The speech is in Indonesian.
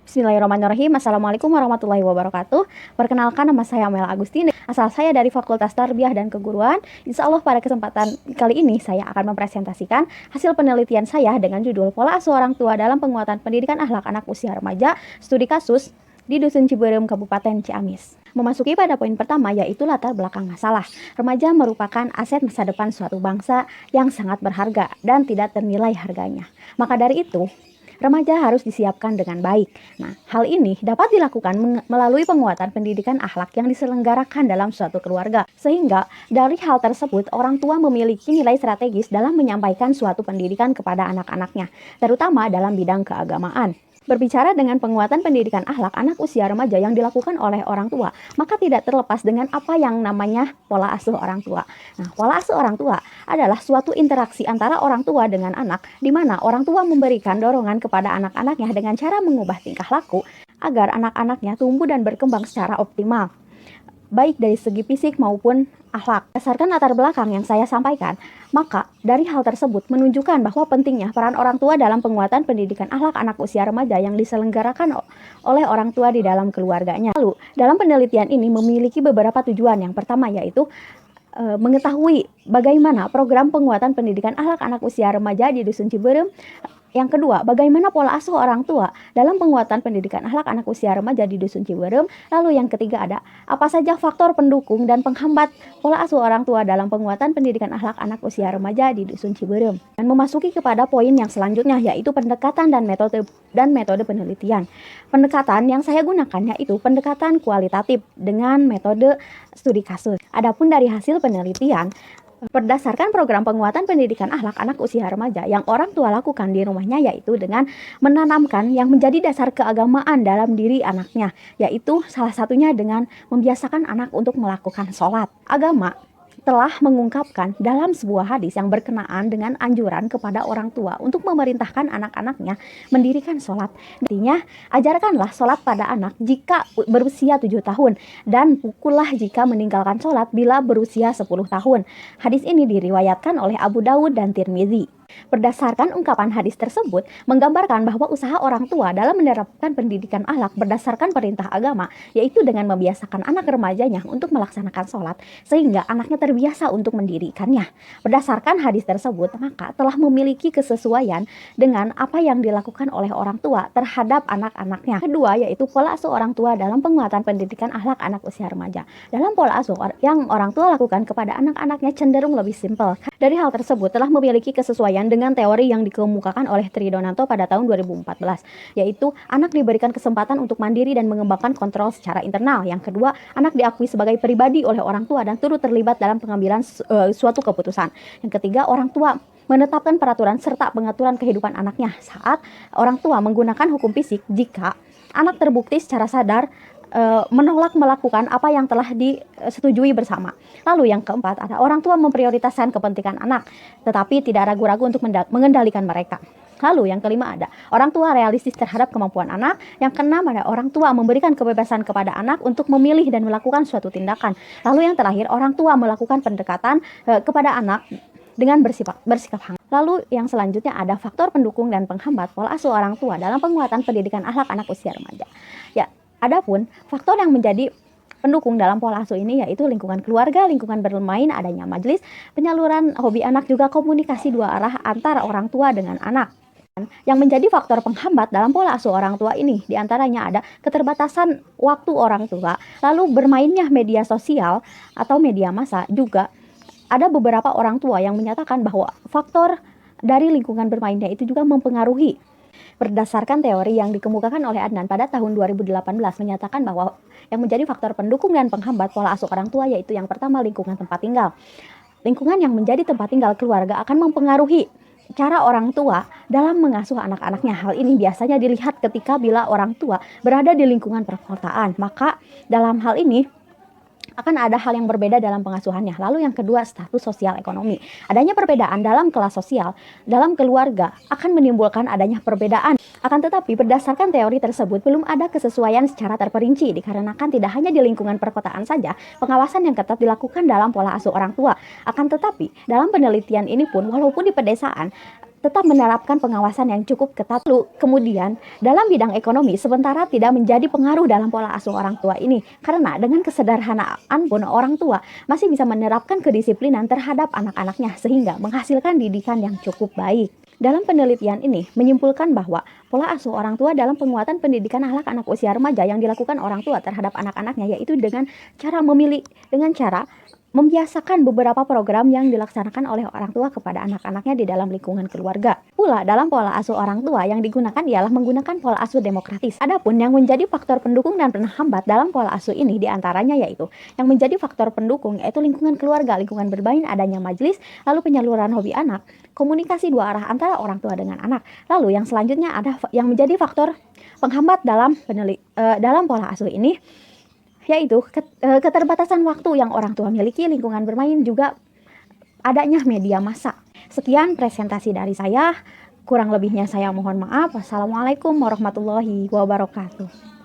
Bismillahirrahmanirrahim. Assalamualaikum warahmatullahi wabarakatuh. Perkenalkan, nama saya Mel Agustin. Asal saya dari Fakultas Tarbiyah dan Keguruan. Insya Allah pada kesempatan kali ini saya akan mempresentasikan hasil penelitian saya dengan judul Pola Asuh Orang Tua dalam Penguatan Pendidikan Akhlak Anak Usia Remaja, Studi Kasus di Dusun Ciberem, Kabupaten Ciamis. Memasuki pada poin pertama, yaitu latar belakang masalah. Remaja merupakan aset masa depan suatu bangsa yang sangat berharga dan tidak ternilai harganya. Maka dari itu, remaja harus disiapkan dengan baik. Nah, hal ini dapat dilakukan melalui penguatan pendidikan akhlak yang diselenggarakan dalam suatu keluarga. Sehingga dari hal tersebut, orang tua memiliki nilai strategis dalam menyampaikan suatu pendidikan kepada anak-anaknya, terutama dalam bidang keagamaan. Berbicara dengan penguatan pendidikan akhlak anak usia remaja yang dilakukan oleh orang tua, maka tidak terlepas dengan apa yang namanya pola asuh orang tua. Nah, pola asuh orang tua adalah suatu interaksi antara orang tua dengan anak, di mana orang tua memberikan dorongan kepada anak-anaknya dengan cara mengubah tingkah laku agar anak-anaknya tumbuh dan berkembang secara optimal, baik dari segi fisik maupun akhlak. Berdasarkan latar belakang yang saya sampaikan, maka dari hal tersebut menunjukkan bahwa pentingnya peran orang tua dalam penguatan pendidikan akhlak anak usia remaja yang diselenggarakan oleh orang tua di dalam keluarganya. Lalu, dalam penelitian ini memiliki beberapa tujuan. Yang pertama yaitu mengetahui bagaimana program penguatan pendidikan akhlak anak usia remaja di Dusun Ciberem. Yang kedua, bagaimana pola asuh orang tua dalam penguatan pendidikan akhlak anak usia remaja di Dusun Ciberem. Lalu yang ketiga ada, apa saja faktor pendukung dan penghambat pola asuh orang tua dalam penguatan pendidikan akhlak anak usia remaja di Dusun Ciberem. Dan memasuki kepada poin yang selanjutnya, yaitu pendekatan dan metode penelitian. Pendekatan yang saya gunakan yaitu pendekatan kualitatif dengan metode studi kasus. Adapun dari hasil penelitian, berdasarkan program penguatan pendidikan akhlak anak usia remaja yang orang tua lakukan di rumahnya, yaitu dengan menanamkan yang menjadi dasar keagamaan dalam diri anaknya, yaitu salah satunya dengan membiasakan anak untuk melakukan sholat. Agama telah mengungkapkan dalam sebuah hadis yang berkenaan dengan anjuran kepada orang tua untuk memerintahkan anak-anaknya mendirikan sholat. Intinya, ajarkanlah sholat pada anak jika berusia 7 tahun dan pukullah jika meninggalkan sholat bila berusia 10 tahun. Hadis ini diriwayatkan oleh Abu Dawud dan Tirmizi. Berdasarkan ungkapan hadis tersebut, menggambarkan bahwa usaha orang tua dalam menerapkan pendidikan akhlak berdasarkan perintah agama, yaitu dengan membiasakan anak remajanya untuk melaksanakan sholat, sehingga anaknya terbiasa untuk mendirikannya. Berdasarkan hadis tersebut, maka telah memiliki kesesuaian dengan apa yang dilakukan oleh orang tua terhadap anak-anaknya. Kedua, yaitu pola asuh orang tua dalam penguatan pendidikan akhlak anak usia remaja. Dalam pola asuh yang orang tua lakukan kepada anak-anaknya cenderung lebih simpel. Dari hal tersebut telah memiliki kesesuaian dengan teori yang dikemukakan oleh Tridonanto pada tahun 2014, yaitu anak diberikan kesempatan untuk mandiri dan mengembangkan kontrol secara internal. Yang kedua, anak diakui sebagai pribadi oleh orang tua dan turut terlibat dalam pengambilan suatu keputusan. Yang ketiga, orang tua menetapkan peraturan serta pengaturan kehidupan anaknya saat orang tua menggunakan hukum fisik jika anak terbukti secara sadar menolak melakukan apa yang telah disetujui bersama. Lalu yang keempat ada orang tua memprioritaskan kepentingan anak, tetapi tidak ragu-ragu untuk mengendalikan mereka. Lalu yang kelima ada orang tua realistis terhadap kemampuan anak. Yang keenam ada orang tua memberikan kebebasan kepada anak untuk memilih dan melakukan suatu tindakan. Lalu yang terakhir, orang tua melakukan pendekatan kepada anak dengan bersikap hangat. Lalu yang selanjutnya ada faktor pendukung dan penghambat pola asuh orang tua dalam penguatan pendidikan akhlak anak usia remaja. Ya, adapun faktor yang menjadi pendukung dalam pola asuh ini yaitu lingkungan keluarga, lingkungan bermain, adanya majelis, penyaluran hobi anak, juga komunikasi dua arah antara orang tua dengan anak. Yang menjadi faktor penghambat dalam pola asuh orang tua ini diantaranya ada keterbatasan waktu orang tua, lalu bermainnya media sosial atau media massa. Juga ada beberapa orang tua yang menyatakan bahwa faktor dari lingkungan bermainnya itu juga mempengaruhi. Berdasarkan teori yang dikemukakan oleh Adnan pada tahun 2018 menyatakan bahwa yang menjadi faktor pendukung dan penghambat pola asuh orang tua yaitu yang pertama, lingkungan tempat tinggal. Lingkungan yang menjadi tempat tinggal keluarga akan mempengaruhi cara orang tua dalam mengasuh anak-anaknya. Hal ini biasanya dilihat ketika bila orang tua berada di lingkungan perkotaan. Maka dalam hal ini akan ada hal yang berbeda dalam pengasuhannya. Lalu yang kedua, status sosial ekonomi. Adanya perbedaan dalam kelas sosial dalam keluarga akan menimbulkan adanya perbedaan. Akan tetapi berdasarkan teori tersebut belum ada kesesuaian secara terperinci, dikarenakan tidak hanya di lingkungan perkotaan saja pengawasan yang ketat dilakukan dalam pola asuh orang tua. Akan tetapi dalam penelitian ini pun walaupun di pedesaan tetap menerapkan pengawasan yang cukup ketat. Lalu, kemudian, dalam bidang ekonomi, sementara tidak menjadi pengaruh dalam pola asuh orang tua ini. Karena dengan kesederhanaan pun orang tua masih bisa menerapkan kedisiplinan terhadap anak-anaknya sehingga menghasilkan didikan yang cukup baik. Dalam penelitian ini menyimpulkan bahwa pola asuh orang tua dalam penguatan pendidikan akhlak anak usia remaja yang dilakukan orang tua terhadap anak-anaknya yaitu dengan cara membiasakan beberapa program yang dilaksanakan oleh orang tua kepada anak-anaknya di dalam lingkungan keluarga. Pula dalam pola asuh orang tua yang digunakan ialah menggunakan pola asuh demokratis. Adapun yang menjadi faktor pendukung dan penghambat dalam pola asuh ini diantaranya yaitu yang menjadi faktor pendukung yaitu lingkungan keluarga, lingkungan bermain, adanya majelis, lalu penyaluran hobi anak, komunikasi dua arah antara orang tua dengan anak. Lalu yang selanjutnya ada yang menjadi faktor penghambat dalam pola asuh ini yaitu keterbatasan waktu yang orang tua miliki, lingkungan bermain, juga adanya media massa. Sekian presentasi dari saya, kurang lebihnya saya mohon maaf. Wassalamualaikum warahmatullahi wabarakatuh.